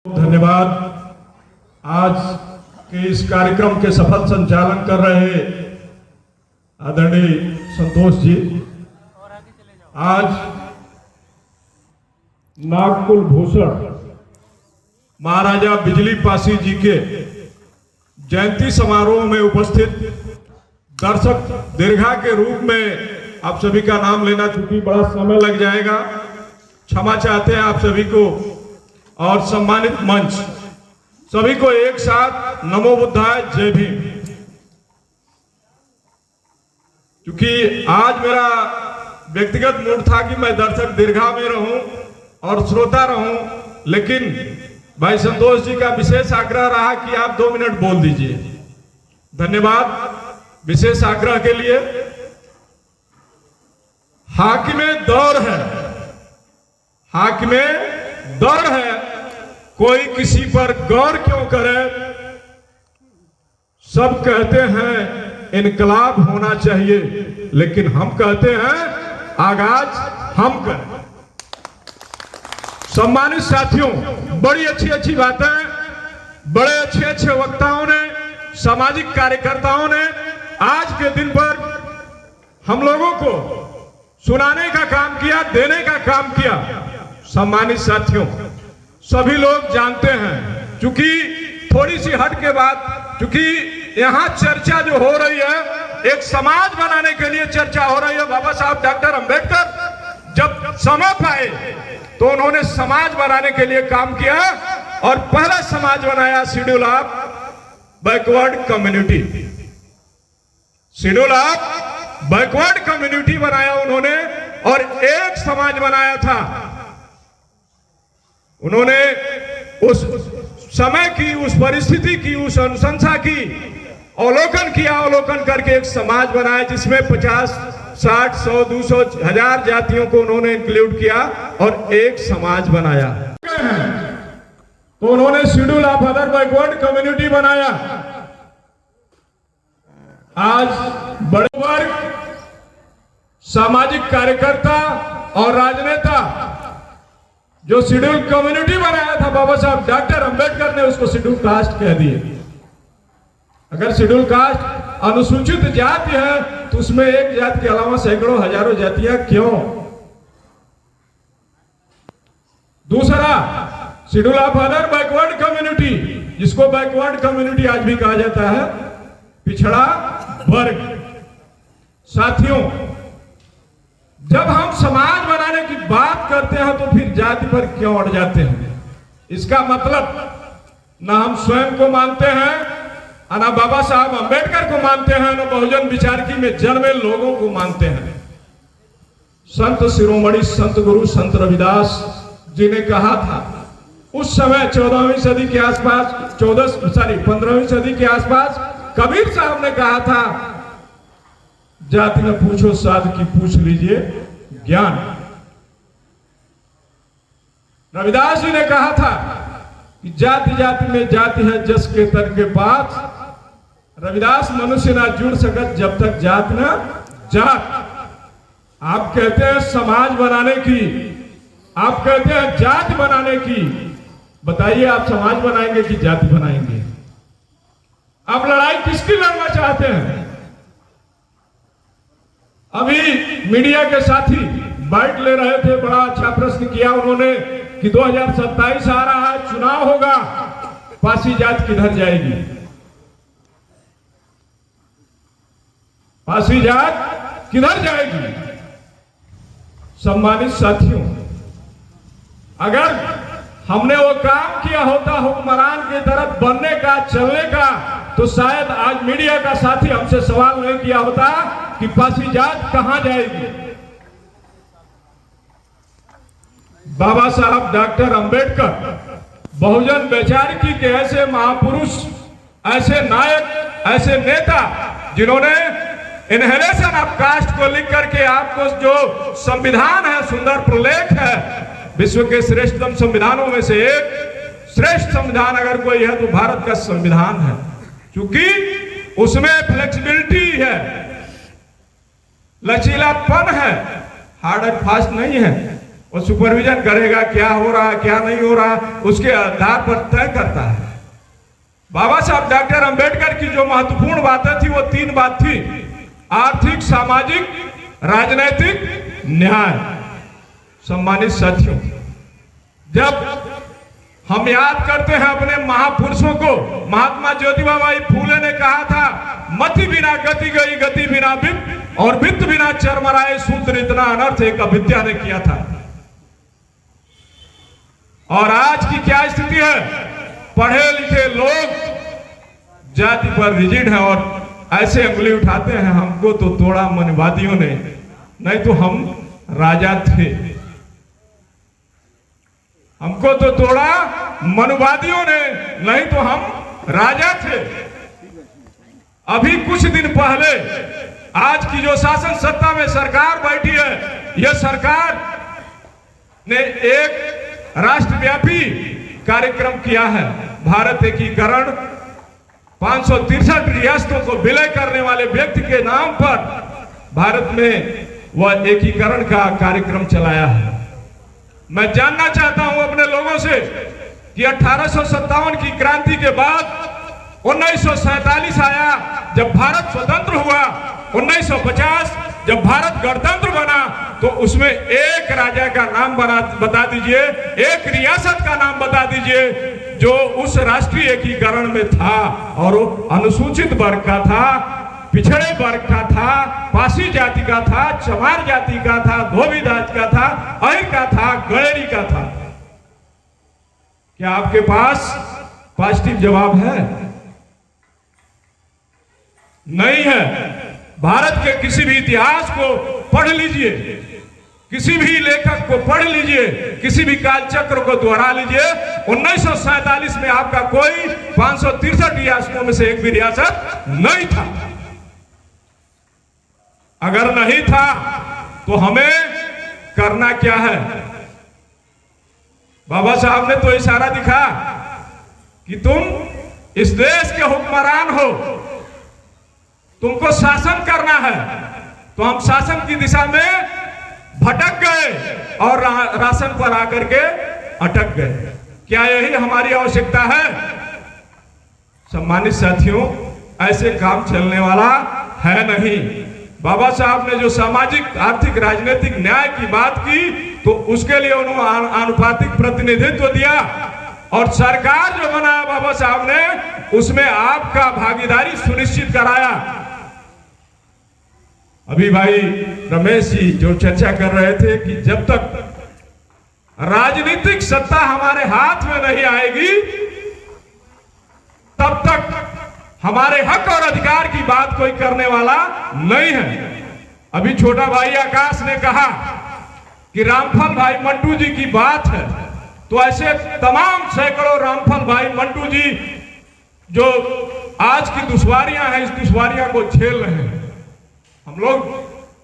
धन्यवाद। आज के इस कार्यक्रम के सफल संचालन कर रहे आदरणीय संतोष जी। आज नागकुल भूषण महाराजा बिजली पासी जी के जयंती समारोह में उपस्थित दर्शक दीर्घा के रूप में आप सभी का नाम लेना चूंकि बड़ा समय लग जाएगा, क्षमा चाहते हैं आप सभी को। और सम्मानित मंच सभी को एक साथ नमो बुद्धाय जय भीम। क्योंकि आज मेरा व्यक्तिगत मूड था कि मैं दर्शक दीर्घा में रहूं और श्रोता रहूं, लेकिन भाई संतोष जी का विशेष आग्रह रहा कि आप 2 मिनट बोल दीजिए। धन्यवाद विशेष आग्रह के लिए। हाकिमे दौर है, हाकिमे दौर है, कोई किसी पर गौर क्यों करे। सब कहते हैं इनकलाब होना चाहिए, लेकिन हम कहते हैं आगाज हम करें। सम्मानित साथियों, बड़ी अच्छी अच्छी बातें बड़े अच्छे अच्छे वक्ताओं ने, सामाजिक कार्यकर्ताओं ने आज के दिन पर हम लोगों को सुनाने का काम किया, देने का काम किया। सम्मानित साथियों, सभी लोग जानते हैं, क्योंकि थोड़ी सी हट के बात, क्योंकि यहाँ चर्चा जो हो रही है एक समाज बनाने के लिए चर्चा हो रही है। बाबा साहब डॉक्टर अंबेडकर जब समय पाए तो उन्होंने समाज बनाने के लिए काम किया और पहला समाज बनाया schedule of backward community. Schedule of backward community बनाया उन्होंने और एक समाज बनाया था। उन्होंने उस समय की, उस परिस्थिति की, उस अनुशंसा की अवलोकन किया, अवलोकन करके एक समाज बनाया जिसमें 50, 60, 100, 200, 1000 जातियों को उन्होंने इंक्लूड किया और एक समाज बनाया। तो उन्होंने schedule of other backward community बनाया। आज बड़े वर्ग, सामाजिक कार्यकर्ता और राजनेता जो शेड्यूल कम्युनिटी बनाया था बाबा साहब डॉक्टर अंबेडकर ने उसको शेड्यूल कास्ट कह दिए। अगर शेड्यूल कास्ट अनुसूचित जाति है तो उसमें एक जाति के अलावा सैकड़ों हजारों जातियां क्यों? दूसरा, schedule of other backward community, जिसको बैकवर्ड कम्युनिटी आज भी कहा जाता है, पिछड़ा वर्ग। साथियों, जब हम समाज बनाने की बात करते हैं तो फिर जाति पर क्यों अड़ जाते हैं? इसका मतलब ना हम स्वयं को मानते हैं, ना बाबा साहब अंबेडकर को मानते हैं, ना बहुजन विचारकी में जन्मे लोगों को मानते हैं। संत शिरोमणि संत गुरु संत रविदास जी ने कहा था उस समय 14वीं सदी के आसपास, 15वीं सदी के आसपास कबीर साहब ने कहा था, जाति न पूछो साध की पूछ लीजिए ज्ञान। रविदास जी ने कहा था कि जाति जाति में जाति है जस के तर के पास, रविदास मनुष्य ना जुड़ सकत जब तक जात न जात। आप कहते हैं समाज बनाने की, आप कहते हैं जाति बनाने की, बताइए आप समाज बनाएंगे कि जाति बनाएंगे? आप लड़ाई किसकी लड़ना चाहते हैं? अभी मीडिया के साथी बाइट ले रहे थे, बड़ा अच्छा प्रश्न किया उन्होंने कि 2027 आ रहा है, चुनाव होगा, पासी जात किधर जाएगी? पासी जात किधर जाएगी? सम्मानित साथियों, अगर हमने वो काम किया होता हुक्मरान की तरफ बनने का, चलने का, तो शायद आज मीडिया का साथी हमसे सवाल नहीं किया होता कि पासी जात कहां जाएगी। बाबा साहब डॉक्टर अंबेडकर बहुजन वैचारिकी के ऐसे महापुरुष, ऐसे नायक, ऐसे नेता जिन्होंने इनहेलेशन ऑफ कास्ट को लिख करके आपको जो संविधान है, सुंदर प्रलेख है, विश्व के श्रेष्ठतम संविधानों में से एक श्रेष्ठ संविधान अगर कोई है तो भारत का संविधान है, क्योंकि उसमें फ्लेक्सिबिलिटी है, लचीलापन है, हार्ड एंड फास्ट नहीं है। वो सुपरविजन करेगा, क्या हो रहा है क्या नहीं हो रहा, उसके आधार पर तय करता है। बाबा साहब डॉक्टर अंबेडकर की जो महत्वपूर्ण बातें थी वो 3 बात थी: आर्थिक, सामाजिक, राजनीतिक न्याय। सम्मानित साथियों, जब हम याद करते हैं अपने महापुरुषों को, महात्मा ज्योतिबा बाई फूले ने कहा था, मति बिना गति गई, गति बिना वित्त, और वित्त बिना चरमराए सूत्र, इतना अनर्थ एक अविद्या ने किया था। और आज की क्या स्थिति है? पढ़े लिखे लोग जाति पर रिजिड हैं और ऐसे अंगुली उठाते हैं, हमको तो तोड़ा मनवादियों ने, नहीं तो हम राजा थे। हमको तो तोड़ा मनुवादियों ने, नहीं तो हम राजा थे। अभी कुछ दिन पहले आज की जो शासन सत्ता में सरकार बैठी है, यह सरकार ने एक राष्ट्रव्यापी कार्यक्रम किया है। भारत एकीकरण, 563 रियासतों को विलय करने वाले व्यक्ति के नाम पर भारत में वह एकीकरण का कार्यक्रम चलाया है। मैं जानना चाहता हूं अपने लोगों से कि 1857 की क्रांति के बाद 1947 आया जब भारत स्वतंत्र हुआ, 1950 जब भारत गणतंत्र बना, तो उसमें एक राजा का नाम बता दीजिए, एक रियासत का नाम बता दीजिए जो उस राष्ट्रीय एकीकरण में था, और वो अनुसूचित वर्ग का था, पिछड़े वर्ग का था, पासी जाति का था, चमार जाति का था, धोबी जाति का था, अहिर का था, गड़ेरी का था। क्या आपके पास पॉजिटिव जवाब है? नहीं है। भारत के किसी भी इतिहास को पढ़ लीजिए, किसी भी लेखक को पढ़ लीजिए, किसी भी कालचक्र को दोहरा लीजिए, 1947 में आपका कोई 563 रियासतों में से एक भी रियासत नहीं था। अगर नहीं था तो हमें करना क्या है? बाबा साहब ने तो इशारा दिखा कि तुम इस देश के हुक्मरान हो, तुमको शासन करना है। तो हम शासन की दिशा में भटक गए और राशन पर आकर के अटक गए। क्या यही हमारी आवश्यकता है? सम्मानित साथियों, ऐसे काम चलने वाला है नहीं। बाबा साहब ने जो सामाजिक, आर्थिक, राजनीतिक न्याय की बात की, तो उसके लिए उन्होंने आनुपातिक प्रतिनिधित्व दिया, और सरकार जो बनाया बाबा साहब ने, उसमें आपका भागीदारी सुनिश्चित कराया। अभी भाई रमेश जी जो चर्चा कर रहे थे कि जब तक राजनीतिक सत्ता हमारे हाथ में नहीं आएगी, तब तक हमारे हक और अधिकार की बात कोई करने वाला नहीं है। अभी छोटा भाई आकाश ने कहा कि रामफल भाई मंटू जी की बात है, तो ऐसे तमाम सैकड़ों रामफल भाई मंटू जी जो आज की दुश्वारियां हैं, इस दुश्वारियां को झेल रहे हैं। हम लोग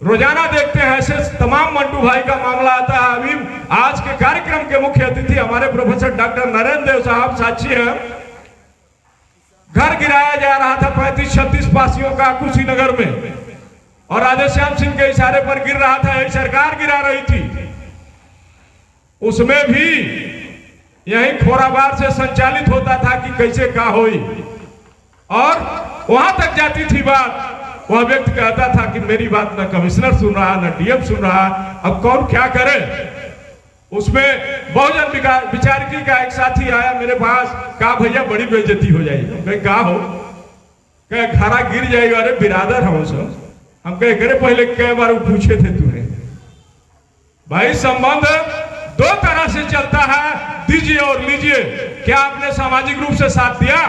रोजाना देखते हैं ऐसे तमाम मंटू भाई का मामला आता है। अभी आज के कार्यक्रम के मुख्य अतिथि हमारे प्रोफेसर डॉक्टर नरेंद्र देव साहब साक्षी हैं। घर गिराया जा रहा था 35-36 पासियों का कुशीनगर में, और राधेश्याम सिंह के इशारे पर गिर रहा था, यही सरकार गिरा रही थी। उसमें भी यही खोराबार से संचालित होता था कि कैसे का होई, और वहां तक जाती थी बात। वह व्यक्ति कहता था कि मेरी बात न कमिश्नर सुन रहा, न डीएम सुन रहा, अब कौन क्या करे। उसमें बहुजन विचारकी का एक साथी आया मेरे पास, कहा भैया बड़ी बेइज्जती हो जाएगी। मैं कहा हो? कहे घरा गिर जाएगा। अरे बिरादर हम सब, हम कहे करे पहले कई बार पूछे थे तूने। भाई संबंध दो तरह से चलता है, दीजिए और लीजिए। क्या आपने सामाजिक रूप से साथ दिया?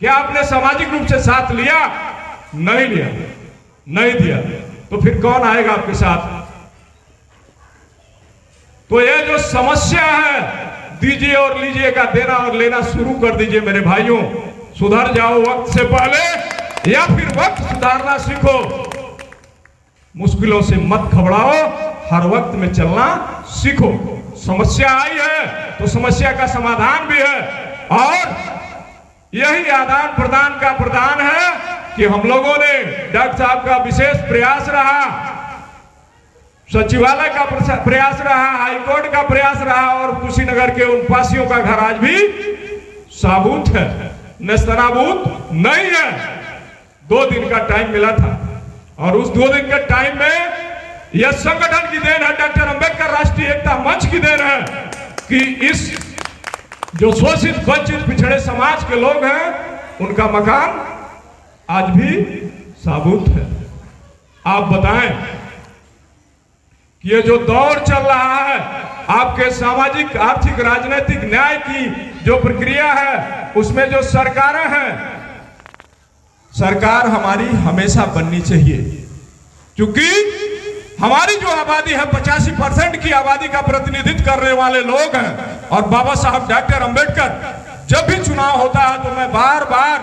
क्या आपने सामाजिक रूप से साथ लिया? नहीं लिया, नहीं दिया, तो फिर कौन आएगा आपके साथ? तो ये जो समस्या है, दीजिए और लीजिए का, देना और लेना शुरू कर दीजिए मेरे भाइयों। सुधर जाओ वक्त से पहले, या फिर वक्त सुधारना सीखो। मुश्किलों से मत घबराओ, हर वक्त में चलना सीखो। समस्या आई है तो समस्या का समाधान भी है, और यही आदान प्रदान का प्रदान है कि हम लोगों ने, डॉक्टर साहब का विशेष प्रयास रहा सचिवालय का प्रयास रहा, हाईकोर्ट का प्रयास रहा और कुशीनगर के उन पासियों का घर आज भी साबूत है, नेस्तनाबूत नहीं है। 2 दिन का टाइम मिला था और उस 2 दिन के टाइम में यह संगठन की देन है, डॉक्टर अंबेडकर राष्ट्रीय एकता मंच की देन है कि इस जो शोषित वंचित पिछड़े समाज के लोग हैं उनका मकान आज भी साबूत है। आप बताएं कि ये जो दौर चल रहा है, आपके सामाजिक आर्थिक राजनीतिक न्याय की जो प्रक्रिया है, उसमें जो सरकारें हैं, सरकार हमारी हमेशा बननी चाहिए, क्योंकि हमारी जो आबादी है 85% की आबादी का प्रतिनिधित्व करने वाले लोग हैं। और बाबा साहब डॉक्टर अंबेडकर जब भी चुनाव होता है तो मैं बार बार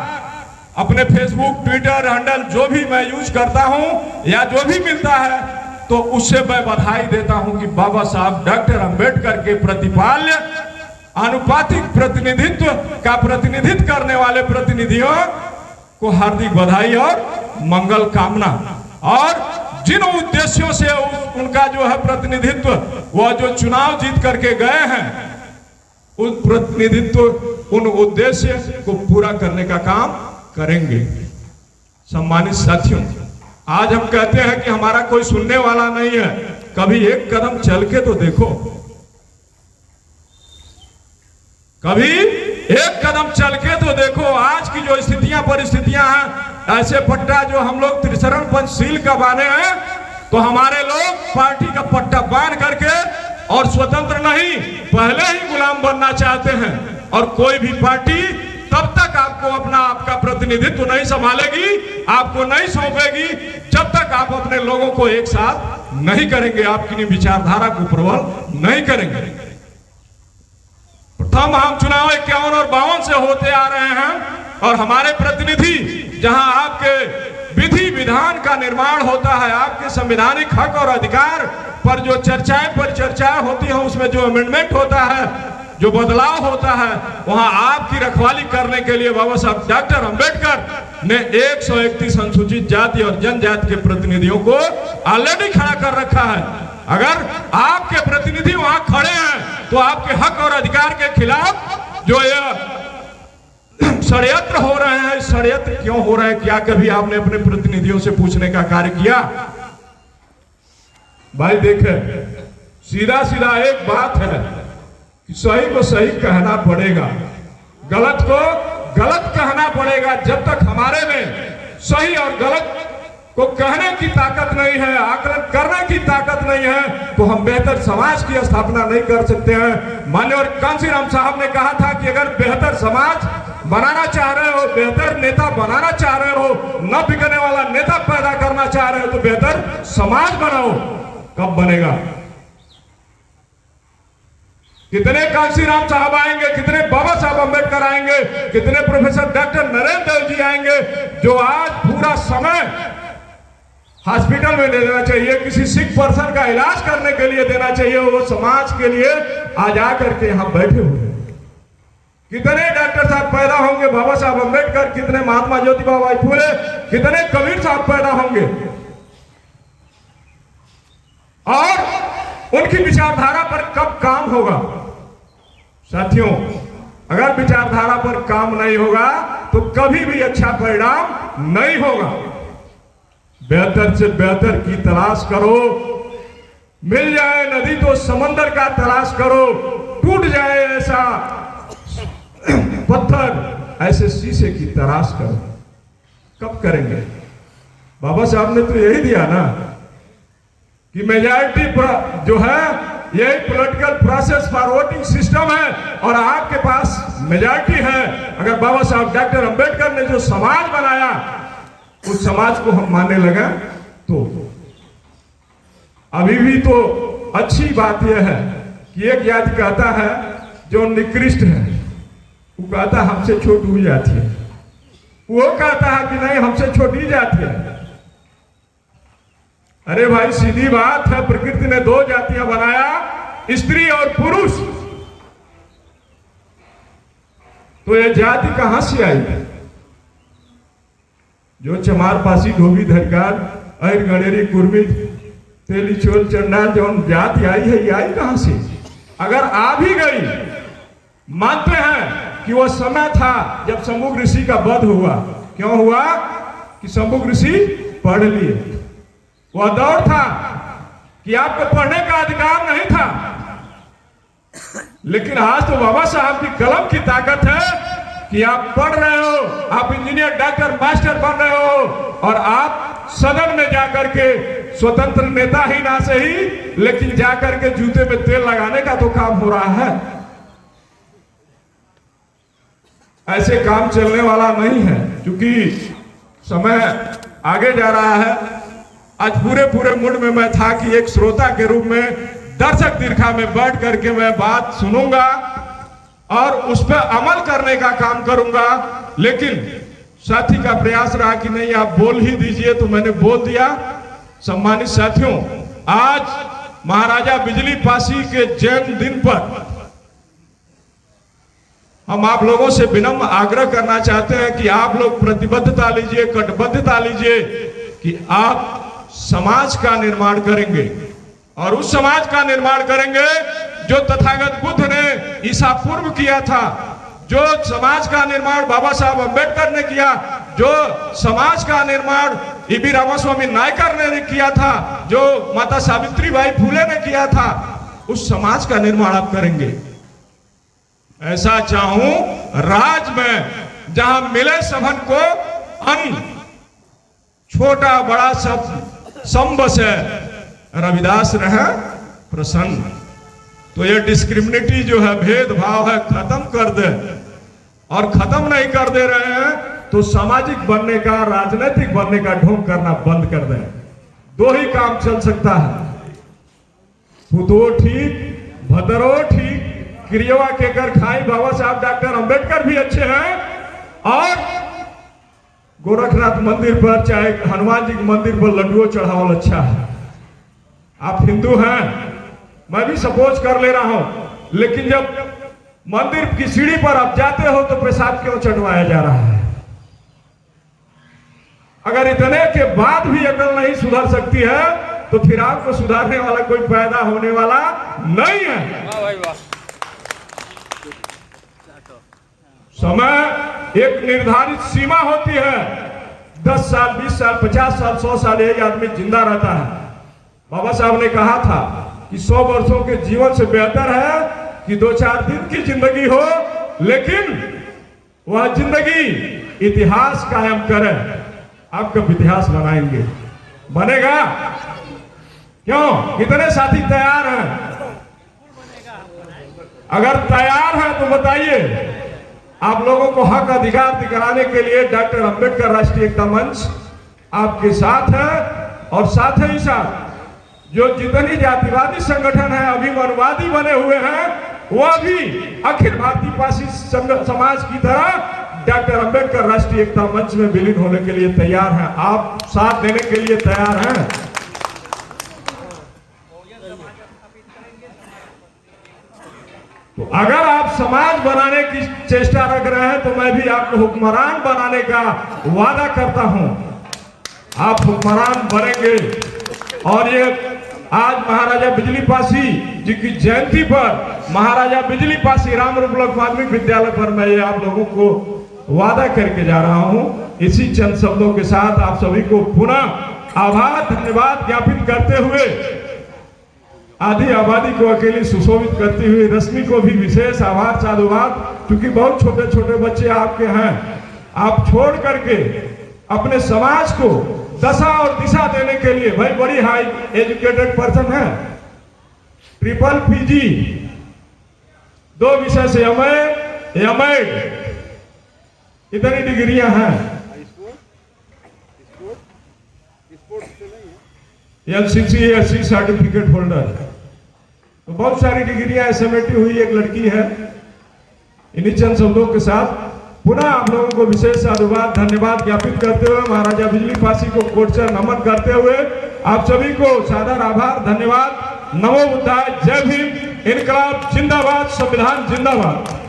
अपने फेसबुक ट्विटर हैंडल जो भी मैं यूज करता हूं या जो भी मिलता है तो उससे मैं बधाई देता हूं कि बाबा साहब डॉक्टर अंबेडकर के प्रतिपाल्य आनुपातिक प्रतिनिधित्व का प्रतिनिधित्व करने वाले प्रतिनिधियों को हार्दिक बधाई और मंगल कामना। और जिन उद्देश्यों से उनका जो है प्रतिनिधित्व, वह जो चुनाव जीत करके गए हैं, उन प्रतिनिधित्व उन उद्देश्य को पूरा करने का काम करेंगे। सम्मानित साथियों, आज हम कहते हैं कि हमारा कोई सुनने वाला नहीं है, कभी एक कदम चल के तो देखो, कभी एक कदम चल के तो देखो। आज की जो स्थितियां परिस्थितियां हैं, ऐसे पट्टा जो हम लोग त्रिशरण पंचशील का बाने हैं, तो हमारे लोग पार्टी का पट्टा बांध करके और स्वतंत्र नहीं, पहले ही गुलाम बनना चाहते हैं। और कोई भी पार्टी तब तक आपको अपना आपका प्रतिनिधित्व नहीं संभालेगी, आपको नहीं सौंपेगी, जब तक आप अपने लोगों को एक साथ नहीं करेंगे, आपकी विचारधारा को प्रबल नहीं करेंगे। प्रथम हम चुनाव 51 और 52 से होते आ रहे हैं और हमारे प्रतिनिधि जहां आपके विधि विधान का निर्माण होता है, आपके संवैधानिक हक और अधिकार पर जो चर्चाएं परिचर्चाएं होती हैं, उसमें जो अमेंडमेंट होता है, जो बदलाव होता है, वहां आपकी रखवाली करने के लिए बाबा साहब डॉक्टर अंबेडकर ने 131 अनुसूचित जाति और जनजाति के प्रतिनिधियों को ऑलरेडी खड़ा कर रखा है। अगर आपके प्रतिनिधि वहां खड़े हैं तो आपके हक और अधिकार के खिलाफ जो यह षड्यंत्र हो रहे हैं, षड्यंत्र क्यों हो रहे हैं, क्या कभी आपने अपने प्रतिनिधियों से पूछने का कार्य किया? भाई देखे, सीधा सीधा एक बात है कि सही को सही कहना पड़ेगा, गलत को गलत कहना पड़ेगा। जब तक हमारे में सही और गलत को कहने की ताकत नहीं है, आकलन करने की ताकत नहीं है, तो हम बेहतर समाज की स्थापना नहीं कर सकते हैं। माननीय कांशीराम साहब ने कहा था कि अगर बेहतर समाज बनाना चाह रहे हो, बेहतर नेता बनाना चाह रहे हो, न बिकने वाला नेता पैदा करना चाह रहे हो, तो बेहतर समाज बनाओ। कब बनेगा? कितने कांशीराम साहब आएंगे, कितने बाबा साहब अंबेडकर आएंगे, कितने प्रोफेसर डॉक्टर नरेंद्र देव जी आएंगे, जो आज पूरा समय हॉस्पिटल में दे देना चाहिए, किसी सिक पर्सन का इलाज करने के लिए देना चाहिए, वो समाज के लिए आज आकर के यहां बैठे हुए हैं। कितने डॉक्टर साहब पैदा होंगे, बाबा साहब अंबेडकर, कितने महात्मा ज्योतिबा बाई फुले, कितने कबीर साहब पैदा होंगे, और उनकी विचारधारा पर कब काम होगा? साथियों, अगर विचारधारा पर काम नहीं होगा तो कभी भी अच्छा परिणाम नहीं होगा। बेहतर से बेहतर की तलाश करो, मिल जाए नदी तो समंदर का तलाश करो, टूट जाए ऐसा पत्थर, ऐसे शीशे की तलाश करो। कब करेंगे? बाबा साहब ने तो यही दिया ना कि मेजॉरिटी जो है यही political process for voting system है, और आपके पास मेजॉरिटी है। अगर बाबा साहब डॉक्टर अंबेडकर ने जो समाज बनाया, उस समाज को हम मानने लगे तो अभी भी तो अच्छी बात यह है कि एक जाति कहता है जो निकृष्ट है, वो कहता है हमसे छोटी हुई जाती है, वो कहता है कि नहीं हमसे छोटी जाती है। अरे भाई सीधी बात है, प्रकृति ने 2 जातियां बनाया, स्त्री और पुरुष, तो ये जाति कहां से आई? जो चमार पासी धोबी धरकार अहिर गणेरी कुर्मी तेली चोल चंडाल जो जाति आई है, ये आई कहां से? अगर आ भी गई, मानते हैं कि वो समय था जब शंभुक ऋषि का वध हुआ। क्यों हुआ? कि शंभुक ऋषि पढ़ लिए। वह दौर था कि आपको पढ़ने का अधिकार नहीं था, लेकिन आज तो बाबा साहब की कलम की ताकत है कि आप पढ़ रहे हो, आप इंजीनियर, डॉक्टर, मास्टर बन रहे हो, और आप सदन में जाकर के स्वतंत्र नेता ही ना सही, लेकिन जाकर के जूते में तेल लगाने का तो काम हो रहा है। ऐसे काम चलने वाला नहीं है, क्योंकि समय आगे जा रहा है। आज पूरे मूड में मैं था कि एक श्रोता के रूप में दर्शक दीर्घा में बैठ करके मैं बात सुनूंगा और उस पर अमल करने का काम करूंगा, लेकिन साथी का प्रयास रहा कि नहीं आप बोल ही दीजिए, तो मैंने बोल दिया। सम्मानित साथियों, आज महाराजा बिजली पासी के जन्मदिन पर हम आप लोगों से विनम्र आग्रह करना चाहते हैं कि आप लोग प्रतिबद्धता लीजिए, कटिबद्धता लीजिए कि आप समाज का निर्माण करेंगे, और उस समाज का निर्माण करेंगे जो तथागत बुद्ध ने ईसा पूर्व किया था, जो समाज का निर्माण बाबा साहब अम्बेडकर ने किया, जो समाज का निर्माण ईबी रामास्वामी नायकर ने किया था, जो माता सावित्रीबाई फुले ने किया था, उस समाज का निर्माण आप करेंगे। ऐसा चाहूं राज में जहां मिले सबन को अन्न, छोटा बड़ा सब संबस है, रविदास रहे प्रसन्न। तो ये डिस्क्रिमिनेटी जो है, भेदभाव है, खत्म कर दे, और खत्म नहीं कर दे रहे हैं तो सामाजिक बनने का, राजनीतिक बनने का ढोंग करना बंद कर दे। दो ही काम चल सकता है, पुतो ठीक भदरो ठीक, क्रियवा के कर खाई। बाबा साहब डॉक्टर अंबेडकर भी अच्छे हैं, और गोरखनाथ मंदिर पर चाहे हनुमान जी के मंदिर पर लड्डुओं चढ़ावल अच्छा है। आप हिंदू हैं, मैं भी सपोज कर ले रहा हूं, लेकिन जब मंदिर की सीढ़ी पर आप जाते हो तो पेशाब क्यों चढ़वाया जा रहा है? अगर इतने के बाद भी अकल नहीं सुधर सकती है, तो फिर आपको सुधारने वाला कोई पैदा होने वाला नहीं है। समय एक निर्धारित सीमा होती है, 10 साल 20 साल 50 साल 100 साल एक आदमी जिंदा रहता है। बाबा साहब ने कहा था कि 100 वर्षों के जीवन से बेहतर है कि 2-4 दिन की जिंदगी हो, लेकिन वह जिंदगी इतिहास कायम करे। आप कब इतिहास बनाएंगे? बनेगा? क्यों? कितने साथी तैयार हैं? अगर तैयार हैं तो बताइए। आप लोगों को हक अधिकार दिलाने के लिए डॉक्टर अंबेडकर राष्ट्रीय एकता मंच आपके साथ है, और साथ ही साथ जो जितनी जातिवादी संगठन है, अभिमानवादी बने हुए हैं, वह भी अखिल भारतीय पासी समाज की तरह डॉक्टर अंबेडकर राष्ट्रीय एकता मंच में विलीन होने के लिए तैयार हैं। आप साथ देने के लिए तैयार हैं? तो अगर आप समाज बनाने की चेष्टा रख रहे हैं, तो मैं भी आपको हुक्मरान बनाने का वादा करता हूं। आप हुक्मरान बनेंगे, और ये आज महाराजा बिजली पासी जी की जयंती पर महाराजा बिजली पासी रामरूप लोक माध्यमिक विद्यालय पर मैं ये आप लोगों को वादा करके जा रहा हूं। इसी चंद शब्दों के साथ आप सभी को पुनः आभार धन्यवाद ज्ञापित करते हुए, आधी आबादी को अकेली सुशोभित करती हुई रश्मि को भी विशेष आभार साधुवाद, क्योंकि बहुत छोटे छोटे बच्चे आपके हैं। आप छोड़ करके अपने समाज को दशा और दिशा देने के लिए, भाई बड़ी हाई एजुकेटेड पर्सन है, ट्रिपल पीजी 2 विषय से एमएड इतनी डिग्रियां हैं, एलसीसी एससी सर्टिफिकेट होल्डर, तो बहुत सारी डिग्रियां समेटी हुई एक लड़की है। इन्हीं चंद शब्दों के साथ पुनः आप लोगों को विशेष साधुवाद धन्यवाद ज्ञापित करते हुए, महाराजा बिजली पासी को कोटचर नमन करते हुए, आप सभी को सादर आभार धन्यवाद। नमो बुद्धाय, जय भीम, इनकलाब जिंदाबाद, संविधान जिंदाबाद।